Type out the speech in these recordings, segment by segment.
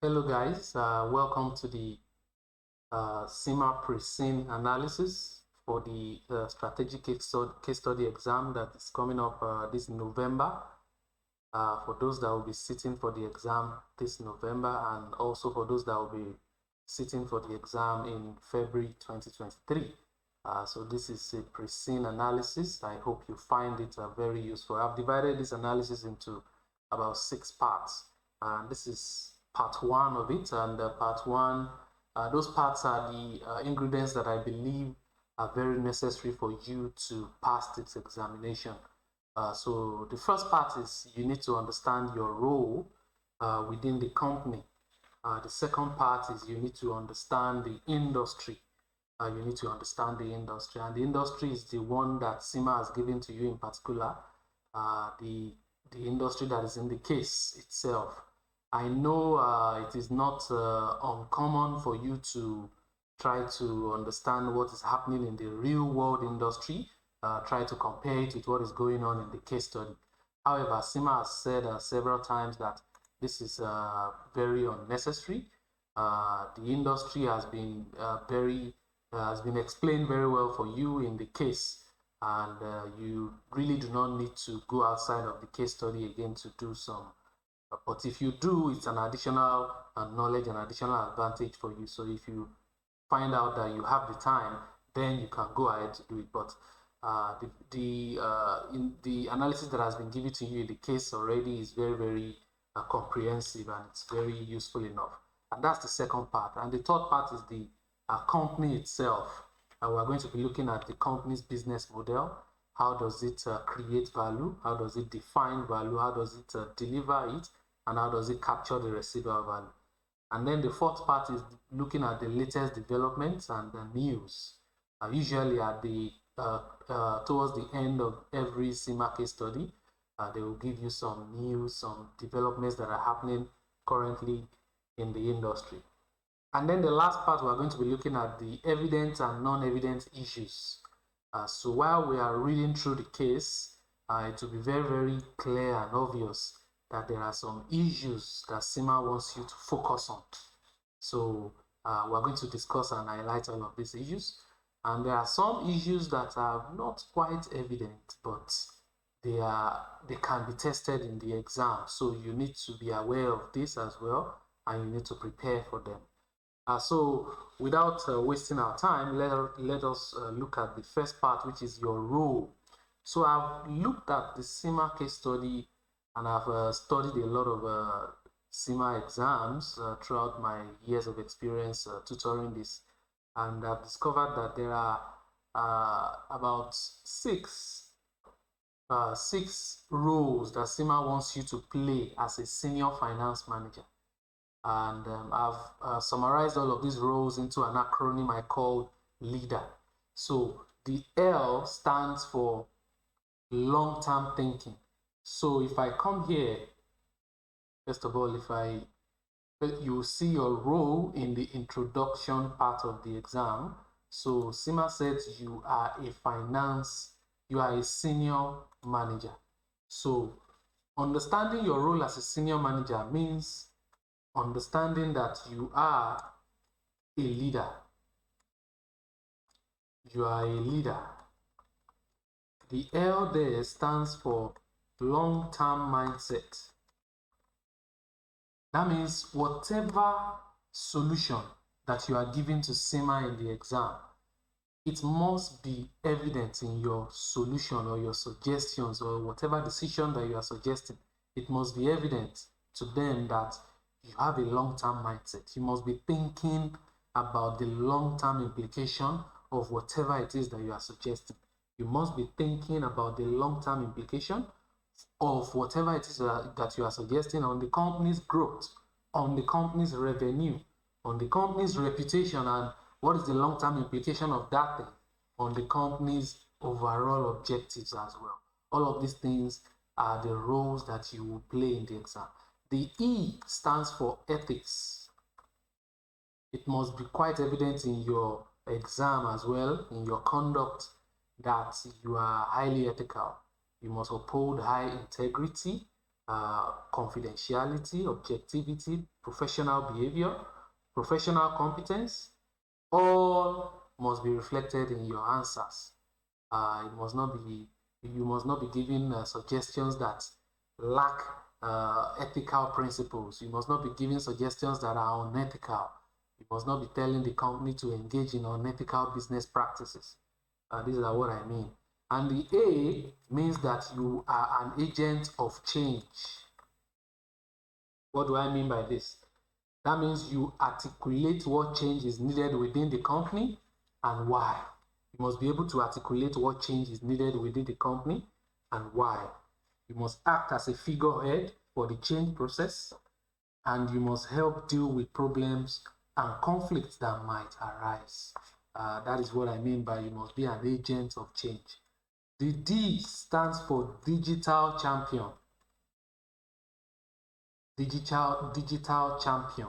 Hello guys, welcome to the CIMA pre-scene analysis for the strategic case study exam that is coming up this November. For those that will be sitting for the exam this November, and also for those that will be sitting for the exam in February 2023. So this is a pre-scene analysis. I hope you find it very useful. I've divided this analysis into about 6 parts, and this is part 1 of it. And part 1, those parts are the ingredients that I believe are very necessary for you to pass this examination. So the first part is you need to understand your role within the company. The second part is you need to understand the industry. You need to understand the industry, and the industry is the one that CIMA has given to you in particular, the industry that is in the case itself. I know it is not uncommon for you to try to understand what is happening in the real world industry, try to compare it with what is going on in the case study. However, CIMA has said several times that this is very unnecessary. The industry has been explained very well for you in the case, and you really do not need to go outside of the case study again to do some. But if you do, it's an additional knowledge and additional advantage for you. So if you find out that you have the time, then you can go ahead to do it. But in the analysis that has been given to you in the case already is very, very comprehensive, and it's very useful enough. And that's the second part. And the third part is the company itself. We're going to be looking at the company's business model. How does it create value? How does it define value? How does it deliver it? And how does it capture the residual value? And then the fourth part is looking at the latest developments and the news. Usually at the towards the end of every CIMA case study, they will give you some news, some developments that are happening currently in the industry. And then the last part, we're going to be looking at the evident and non-evident issues. So while we are reading through the case, it will be very, very clear and obvious that there are some issues that CIMA wants you to focus on. So we're going to discuss and highlight all of these issues. And there are some issues that are not quite evident, but they can be tested in the exam. So you need to be aware of this as well, and you need to prepare for them. So without wasting our time, let us look at the first part, which is your role. So I've looked at the CIMA case study, and I've studied a lot of CIMA exams throughout my years of experience tutoring this, and I've discovered that there are about six roles that CIMA wants you to play as a senior finance manager. And I've summarized all of these roles into an acronym I call LEADER. So the L stands for long-term thinking. So if I come here, first of all, you see your role in the introduction part of the exam. So CIMA says you are a senior manager. So understanding your role as a senior manager means understanding that you are a leader. You are a leader. The L there stands for long-term mindset. That means whatever solution that you are giving to CIMA in the exam, it must be evident in your solution or your suggestions or whatever decision that you are suggesting. It must be evident to them that you have a long-term mindset. You must be thinking about the long-term implication of whatever it is that you are suggesting. You must be thinking about the long-term implication of whatever it is that you are suggesting on the company's growth, on the company's revenue, on the company's reputation, and what is the long-term implication of that thing on the company's overall objectives as well. All of these things are the roles that you will play in the exam. The E stands for ethics. It must be quite evident in your exam as well, in your conduct, that you are highly ethical. You must uphold high integrity, confidentiality, objectivity, professional behavior, professional competence, all must be reflected in your answers. It must not be, you must not be giving suggestions that lack ethical principles. You must not be giving suggestions that are unethical. You must not be telling the company to engage in unethical business practices. These are what I mean. And the A means that you are an agent of change. What do I mean by this? That means you articulate what change is needed within the company and why. You must be able to articulate what change is needed within the company and why. You must act as a figurehead for the change process, and you must help deal with problems and conflicts that might arise. That is what I mean by you must be an agent of change. The D stands for digital champion. Digital champion.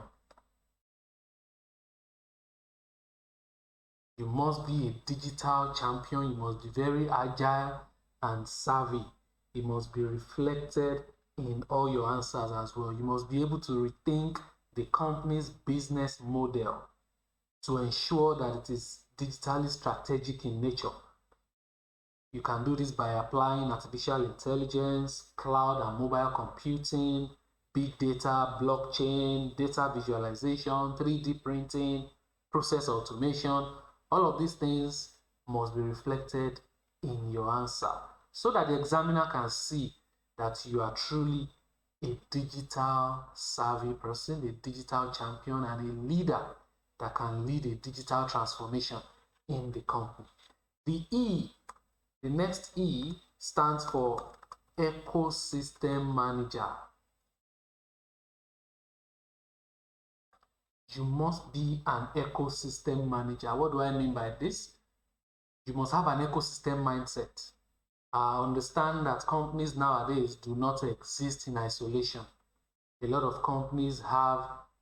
You must be a digital champion. You must be very agile and savvy. It must be reflected in all your answers as well. You must be able to rethink the company's business model to ensure that it is digitally strategic in nature. You can do this by applying artificial intelligence, cloud and mobile computing, big data, blockchain, data visualization, 3D printing, process automation. All of these things must be reflected in your answer so that the examiner can see that you are truly a digital savvy person, a digital champion, and a leader that can lead a digital transformation in the company. The next E stands for ecosystem manager. You must be an ecosystem manager. What do I mean by this? You must have an ecosystem mindset. I understand that companies nowadays do not exist in isolation. A lot of companies have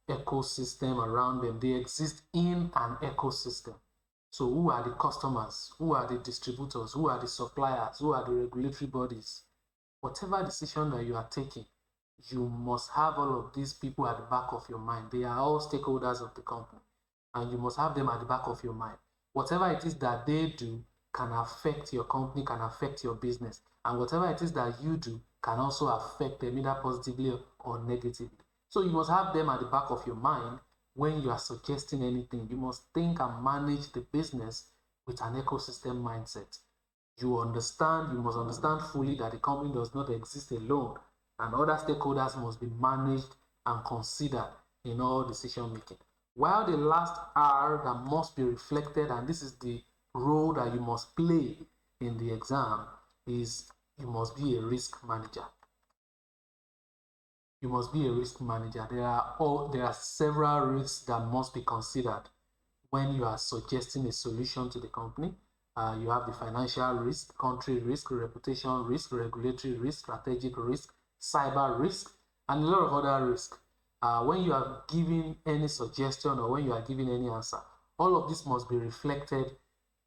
ecosystem around them. They exist in an ecosystem. So who are the customers? Who are the distributors? Who are the suppliers? Who are the regulatory bodies? Whatever decision that you are taking, you must have all of these people at the back of your mind. They are all stakeholders of the company, and you must have them at the back of your mind. Whatever it is that they do can affect your company, can affect your business, and whatever it is that you do can also affect them either positively or negatively. So you must have them at the back of your mind when you are suggesting anything. You must think and manage the business with an ecosystem mindset. You must understand fully that the company does not exist alone, and other stakeholders must be managed and considered in all decision making. While the last R that must be reflected, and this is the role that you must play in the exam, is you must be a risk manager. You must be a risk manager. There are several risks that must be considered when you are suggesting a solution to the company. You have the financial risk, country risk, reputation risk, regulatory risk, strategic risk, cyber risk, and a lot of other risks. When you are giving any suggestion or when you are giving any answer, all of this must be reflected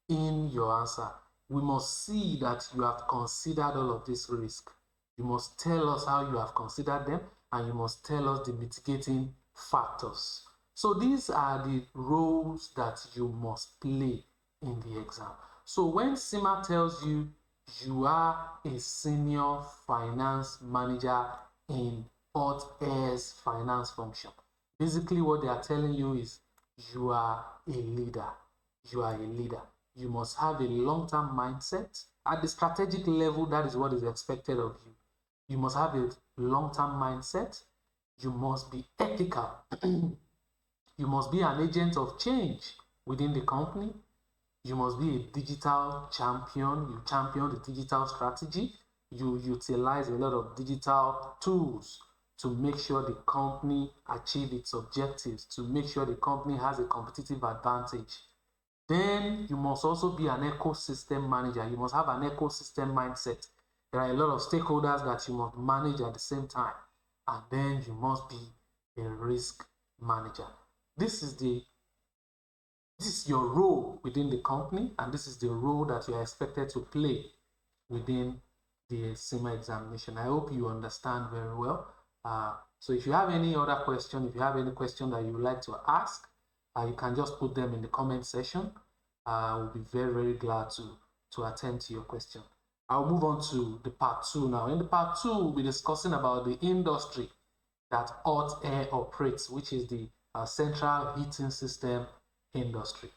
in your answer. We must see that you have considered all of this risk. You must tell us how you have considered them, and you must tell us the mitigating factors. So these are the roles that you must play in the exam. So when CIMA tells you you are a senior finance manager in Hottayr's finance function, basically what they are telling you is you are a leader. You are a leader. You must have a long-term mindset. At the strategic level, that is what is expected of you. You must have a long-term mindset. You must be ethical. You must be an agent of change within the company. You must be a digital champion. You champion the digital strategy. You utilize a lot of digital tools to make sure the company achieves its objectives, to make sure the company has a competitive advantage. Then you must also be an ecosystem manager. You must have an ecosystem mindset. There are a lot of stakeholders that you must manage at the same time. And then you must be a risk manager. This is your role within the company, and this is the role that you are expected to play within the CIMA examination. I hope you understand very well. So if you have any other question, if you have any question that you would like to ask, you can just put them in the comment section. We'll be very, very glad to attend to your question. I'll move on to the part 2 now. In the part 2, we'll be discussing about the industry that Hottayr operates, which is the central heating system industry.